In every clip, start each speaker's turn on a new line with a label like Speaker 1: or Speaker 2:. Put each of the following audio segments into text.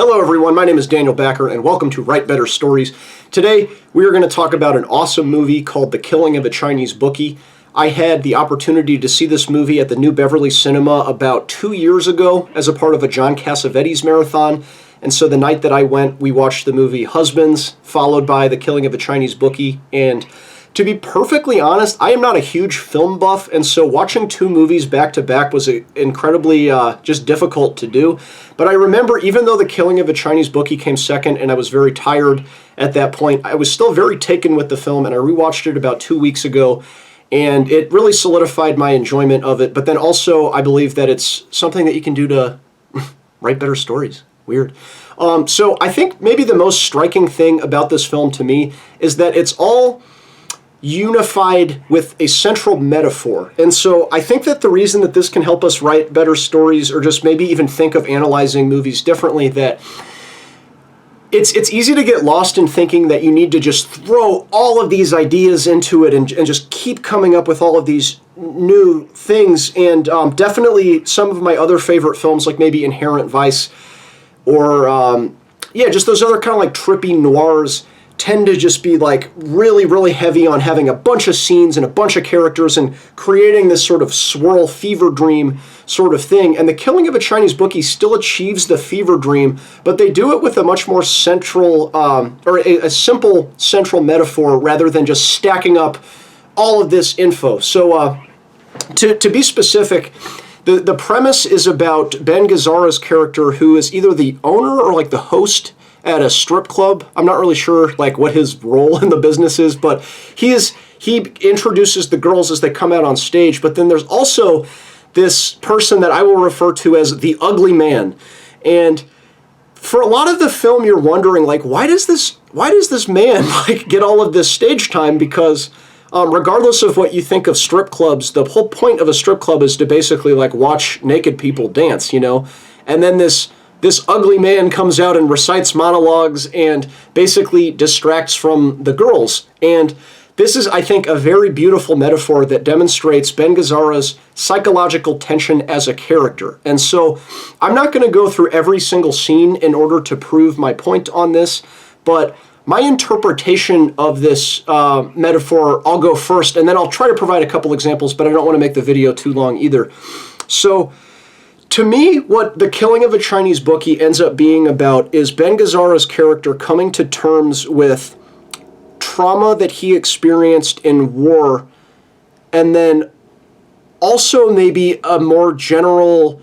Speaker 1: Hello everyone, my name is Daniel Backer and welcome to Write Better Stories. Today we are going to talk about an awesome movie called The Killing of a Chinese Bookie. I had the opportunity to see this movie at the New Beverly Cinema about 2 years ago as a part of a John Cassavetes marathon. And so the night that I went, we watched the movie Husbands, followed by The Killing of a Chinese Bookie. And to be perfectly honest, I am not a huge film buff, and so watching two movies back to back was incredibly just difficult to do. But I remember, even though The Killing of a Chinese Bookie came second and I was very tired at that point, I was still very taken with the film, and I rewatched it about 2 weeks ago, and it really solidified my enjoyment of it. But then also, I believe that it's something that you can do to write better stories. Weird. So I think maybe the most striking thing about this film to me is that it's all unified with a central metaphor. And so I think that the reason that this can help us write better stories, or just maybe even think of analyzing movies differently, that it's easy to get lost in thinking that you need to just throw all of these ideas into it and just keep coming up with all of these new things. And definitely some of my other favorite films, like maybe Inherent Vice, or just those other kind of like trippy noirs, tend to just be like really, really heavy on having a bunch of scenes and a bunch of characters and creating this sort of swirl fever dream sort of thing. And The Killing of a Chinese Bookie still achieves the fever dream, but they do it with a much more central, or a simple central metaphor rather than just stacking up all of this info. So to be specific, the premise is about Ben Gazzara's character, who is either the owner or like the host at a strip club. I'm not really sure like what his role in the business is, but he introduces the girls as they come out on stage. But then there's also this person that I will refer to as the ugly man. And for a lot of the film, you're wondering, like, why does this man like get all of this stage time? Because regardless of what you think of strip clubs, the whole point of a strip club is to basically like watch naked people dance, you know? And then this ugly man comes out and recites monologues and basically distracts from the girls. And this is, I think, a very beautiful metaphor that demonstrates Ben Gazzara's psychological tension as a character. And so I'm not going to go through every single scene in order to prove my point on this, but my interpretation of this metaphor, I'll go first, and then I'll try to provide a couple examples, but I don't want to make the video too long either. So to me, what The Killing of a Chinese Bookie ends up being about is Ben Gazzara's character coming to terms with trauma that he experienced in war, and then also maybe a more general,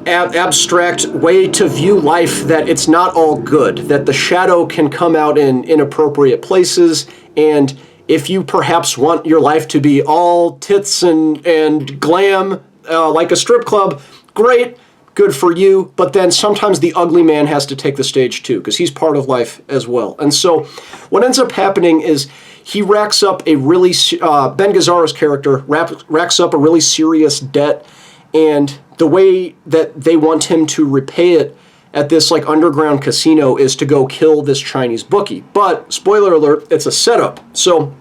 Speaker 1: abstract way to view life, that it's not all good, that the shadow can come out in inappropriate places, and if you perhaps want your life to be all tits and glam, like a strip club, great, good for you, but then sometimes the ugly man has to take the stage too, because he's part of life as well. And so what ends up happening is he racks up a really, Ben Gazzara's character racks up a really serious debt, and the way that they want him to repay it at this like underground casino is to go kill this Chinese bookie. But, spoiler alert, it's a setup. So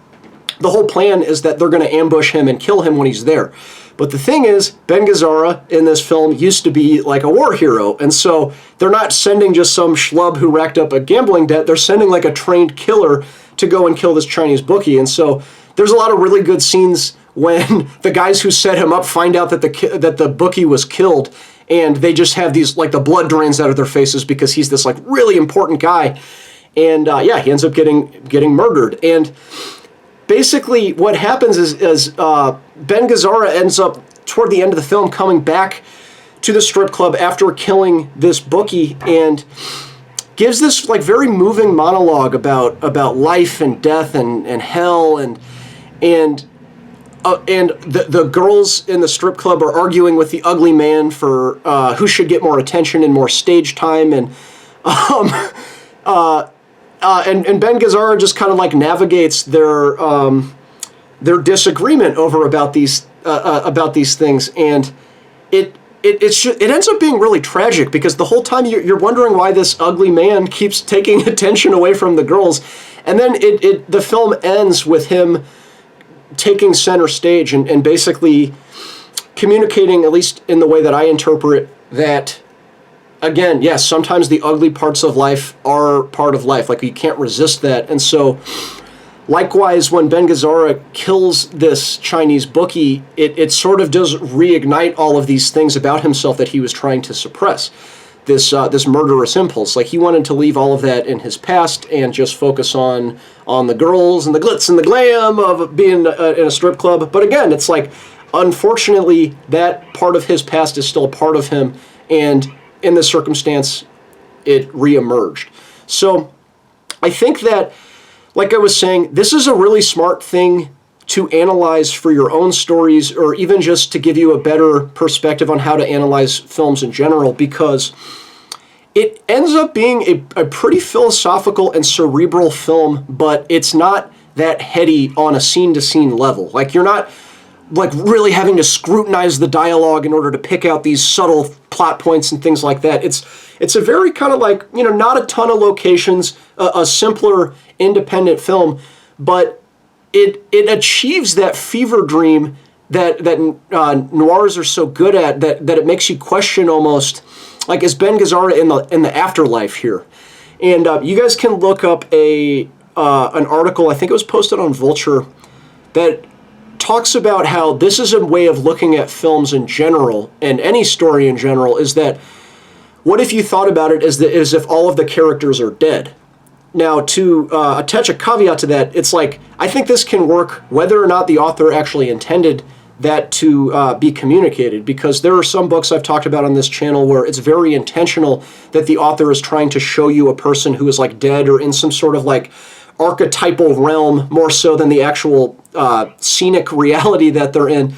Speaker 1: the whole plan is that they're going to ambush him and kill him when he's there. But the thing is, Ben Gazzara in this film used to be like a war hero, and so they're not sending just some schlub who racked up a gambling debt, they're sending like a trained killer to go and kill this Chinese bookie. And so there's a lot of really good scenes when the guys who set him up find out that the bookie was killed, and they just have these, like, the blood drains out of their faces because he's this like really important guy. And he ends up getting murdered. And basically, what happens is Ben Gazzara ends up, toward the end of the film, coming back to the strip club after killing this bookie and gives this like very moving monologue about life and death and hell and the girls in the strip club are arguing with the ugly man for who should get more attention and more stage time, and Ben Gazzara just kind of like navigates their disagreement about these things, and it ends up being really tragic because the whole time you're wondering why this ugly man keeps taking attention away from the girls, and then the film ends with him taking center stage and basically communicating, at least in the way that I interpret, that again, yes, sometimes the ugly parts of life are part of life. Like, you can't resist that. And so, likewise, when Ben Gazzara kills this Chinese bookie, it sort of does reignite all of these things about himself that he was trying to suppress. This murderous impulse. Like, he wanted to leave all of that in his past and just focus on the girls and the glitz and the glam of being in a strip club. But again, it's like, unfortunately, that part of his past is still a part of him, and in this circumstance, it reemerged. So I think that, like I was saying, this is a really smart thing to analyze for your own stories, or even just to give you a better perspective on how to analyze films in general, because it ends up being a pretty philosophical and cerebral film, but it's not that heady on a scene-to-scene level. Like, you're not like really having to scrutinize the dialogue in order to pick out these subtle plot points and things like that. It's a very kind of like, not a ton of locations, a simpler independent film, but it achieves that fever dream that noirs are so good at, that it makes you question almost, like, is Ben Gazzara in the afterlife here? And you guys can look up an article, I think it was posted on Vulture, that talks about how this is a way of looking at films in general, and any story in general, is that, what if you thought about it as if all of the characters are dead? Now, to attach a caveat to that, it's like, I think this can work whether or not the author actually intended that to be communicated, because there are some books I've talked about on this channel where it's very intentional that the author is trying to show you a person who is like dead or in some sort of like archetypal realm more so than the actual scenic reality that they're in.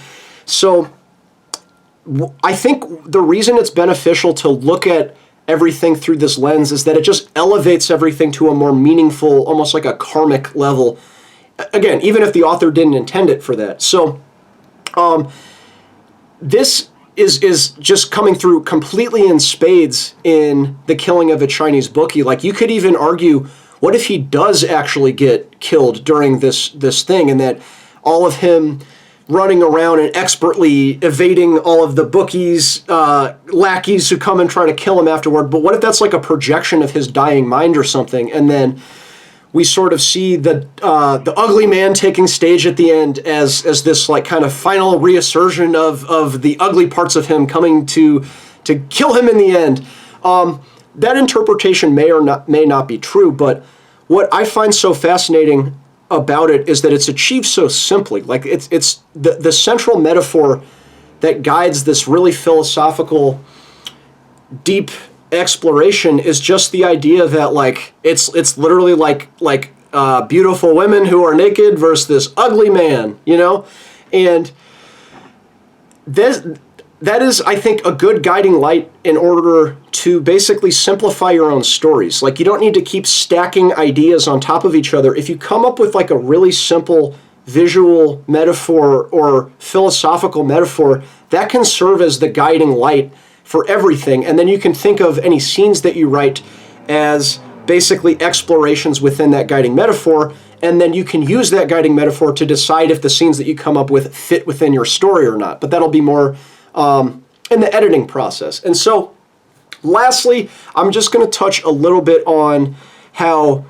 Speaker 1: So I think the reason it's beneficial to look at everything through this lens is that it just elevates everything to a more meaningful, almost like a karmic level. Again, even if the author didn't intend it for that. So this is just coming through completely in spades in The Killing of a Chinese Bookie. Like, you could even argue, what if he does actually get killed during this thing, and that all of him running around and expertly evading all of the bookies, lackeys who come and try to kill him afterward. But what if that's like a projection of his dying mind or something, and then we sort of see the ugly man taking stage at the end as this like kind of final reassertion of the ugly parts of him coming to kill him in the end. That interpretation may not be true, but what I find so fascinating about it is that it's achieved so simply. Like, it's the central metaphor that guides this really philosophical, deep exploration is just the idea that, like, it's literally like beautiful women who are naked versus this ugly man, and that is, I think, a good guiding light in order to basically simplify your own stories. Like, you don't need to keep stacking ideas on top of each other. If you come up with like a really simple visual metaphor or philosophical metaphor, that can serve as the guiding light for everything. And then you can think of any scenes that you write as basically explorations within that guiding metaphor, and then you can use that guiding metaphor to decide if the scenes that you come up with fit within your story or not. But that'll be more in the editing process. And so, lastly, I'm just going to touch a little bit on how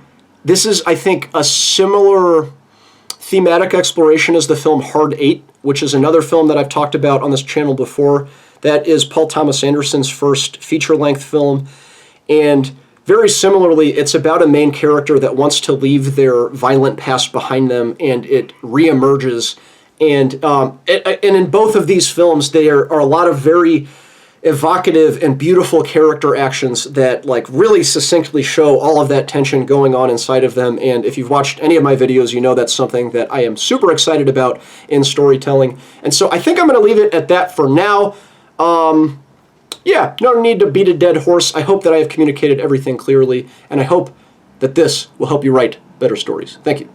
Speaker 1: this is, I think, a similar thematic exploration as the film Hard Eight, which is another film that I've talked about on this channel before. That is Paul Thomas Anderson's first feature-length film. And very similarly, it's about a main character that wants to leave their violent past behind them, and it reemerges. And in both of these films, there are a lot of very evocative and beautiful character actions that like really succinctly show all of that tension going on inside of them. And if you've watched any of my videos, you know that's something that I am super excited about in storytelling. And so I think I'm going to leave it at that for now. Yeah, no need to beat a dead horse. I hope that I have communicated everything clearly, and I hope that this will help you write better stories. Thank you.